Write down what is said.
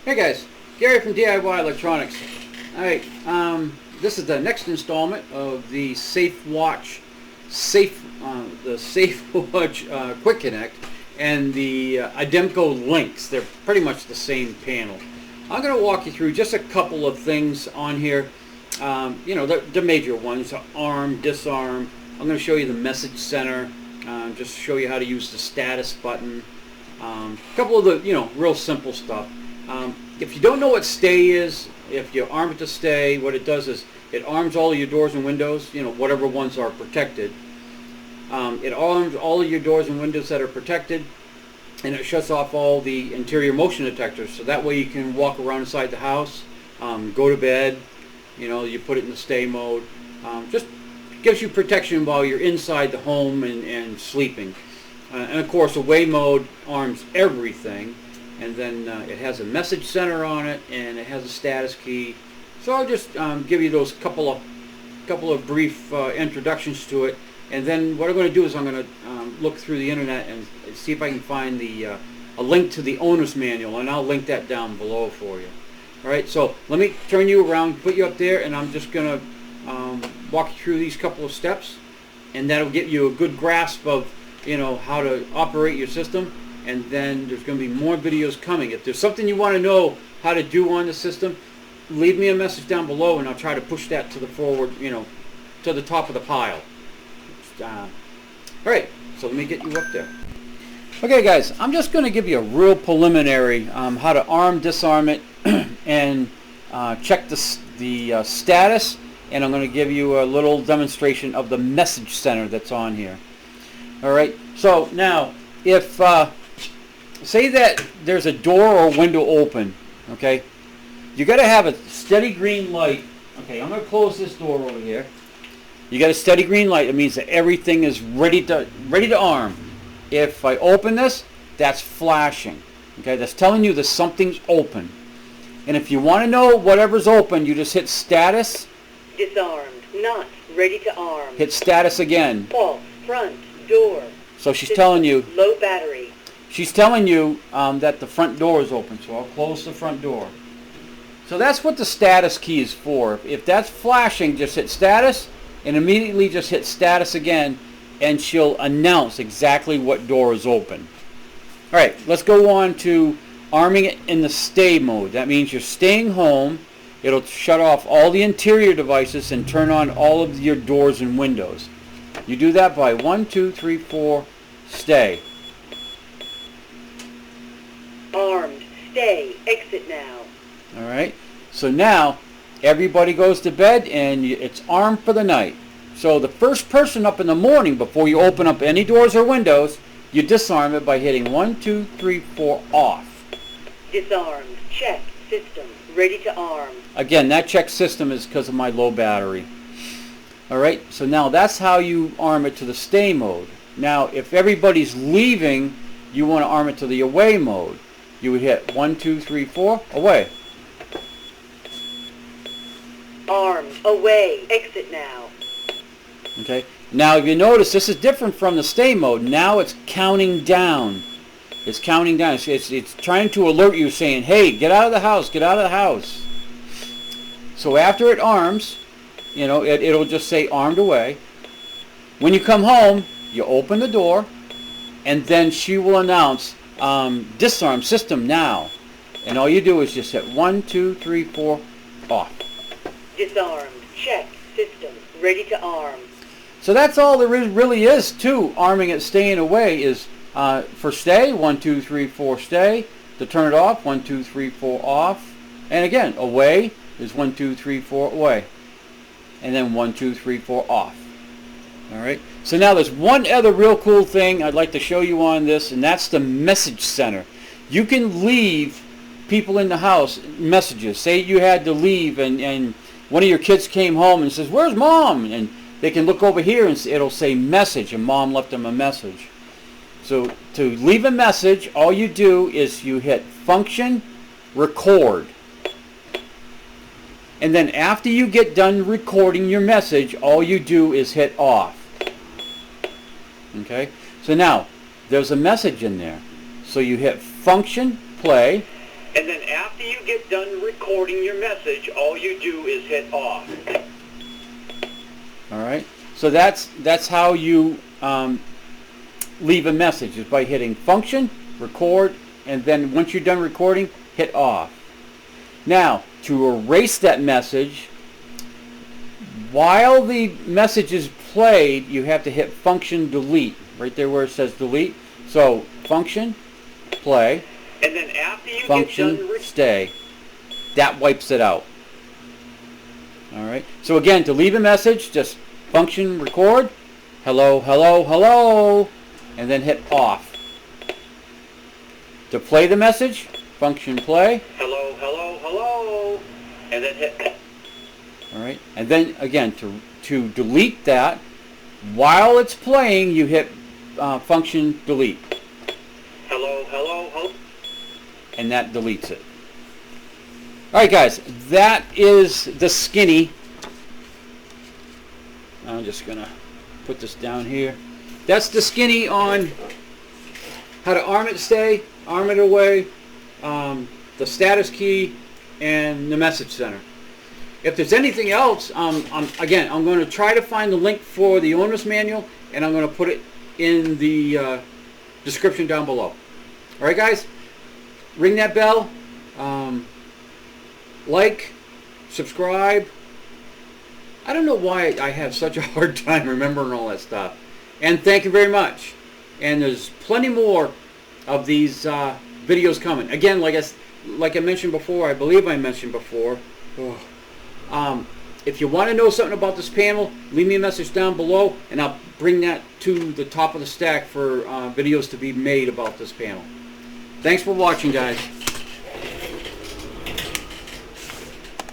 Hey guys, Gary from DIY Electronics. Alright, this is the next installment of the Safewatch Quick Connect and the Ademco Lynx. They're pretty much the same panel. I'm going to walk you through just a couple of things on here. You know, the major ones: arm, disarm. I'm going to show you the message center. Just show you how to use the status button. A couple of the real simple stuff. If you don't know what stay is, if you arm it to stay, what it does is it arms all of your doors and windows, whatever ones are protected. It arms all of your doors and windows that are protected, and it shuts off all the interior motion detectors, so that way you can walk around inside the house, go to bed, you put it in the stay mode. Just gives you protection while you're inside the home and sleeping. And of course, away mode arms everything. And then it has a message center on it, and it has a status key. So I'll just give you those couple of brief introductions to it, and then what I'm going to do is I'm going to look through the internet and see if I can find a link to the owner's manual, and I'll link that down below for you. All right, so let me turn you around, put you up there, and I'm just going to walk you through these couple of steps, and that'll give you a good grasp of how to operate your system. And then there's going to be more videos coming. If there's something you want to know how to do on the system, leave me a message down below, and I'll try to push that to the forward, to the top of the pile. All right, so let me get you up there. Okay, guys, I'm just going to give you a real preliminary how to arm, disarm it, and check the status, and I'm going to give you a little demonstration of the message center that's on here. All right, so now if say that there's a door or window open, okay? You got to have a steady green light. Okay, I'm going to close this door over here. You got a steady green light. It means that everything is ready to arm. If I open this, that's flashing. Okay, that's telling you that something's open. And if you want to know whatever's open, you just hit status. Disarmed, not ready to arm. Hit status again. False, front, door. So she's telling you. Low battery. She's telling you that the front door is open, so I'll close the front door. So that's what the status key is for. If that's flashing, just hit status, and immediately just hit status again, and she'll announce exactly what door is open. All right, let's go on to arming it in the stay mode. That means you're staying home. It'll shut off all the interior devices and turn on all of your doors and windows. You do that by 1, 2, 3, 4, stay. Armed, stay, exit now. All right, so now everybody goes to bed and it's armed for the night. So the first person up in the morning, before you open up any doors or windows, you disarm it by hitting 1, 2, 3, 4 off. Disarmed, check, system, ready to arm. Again, that check system is because of my low battery. All right, so now that's how you arm it to the stay mode. Now if everybody's leaving, you want to arm it to the away mode. You would hit 1, 2, 3, 4, away. Armed, away, exit now. Okay. Now if you notice, this is different from the stay mode. Now it's counting down. It's counting down. It's trying to alert you, saying, hey, get out of the house, get out of the house. So after it arms, it'll just say armed away. When you come home, you open the door, and then she will announce disarm system now, and all you do is just hit 1, 2, 3, 4 off. Disarmed, check, system, ready to arm. So that's all there really is to arming it staying away. Is for stay, 1, 2, 3, 4 stay. To turn it off, 1, 2, 3, 4 off. And again, away is 1, 2, 3, 4 away, and then 1, 2, 3, 4 off. All right. So now there's one other real cool thing I'd like to show you on this, and that's the message center. You can leave people in the house messages. Say you had to leave, and one of your kids came home and says, where's mom? And they can look over here and it'll say message, and mom left them a message. So to leave a message, all you do is you hit function, record. And then after you get done recording your message, all you do is hit off. Okay, so now there's a message in there. So you hit function, play, And then after you you get done recording your message, all you do is hit off. All right. So that's how you leave a message, is by hitting function, record, and then once you're done recording, hit off. Now, to erase that message, while the message is played, you have to hit function delete, right there where it says delete. So function, play, And then after you function, get done stay. That wipes it out. All right. So again, to leave a message, just function, record, hello, hello, hello, and then hit off. To play the message, function play. hello, hello, hello, and then hit. All right. And then again, to delete that, while it's playing, you hit function delete. Hello, hello, hello. And that deletes it. All right, guys, that is the skinny. I'm just gonna put this down here. That's the skinny on how to arm it, stay, arm it away, the status key, and the message center. If there's anything else, again, I'm going to try to find the link for the owner's manual, and I'm going to put it in the description down below. All right, guys, ring that bell, like, subscribe. I don't know why I have such a hard time remembering all that stuff. And thank you very much. And there's plenty more of these videos coming. Again, like I mentioned before, I believe I mentioned before, if you want to know something about this panel, leave me a message down below, and I'll bring that to the top of the stack for videos to be made about this panel. Thanks for watching, guys.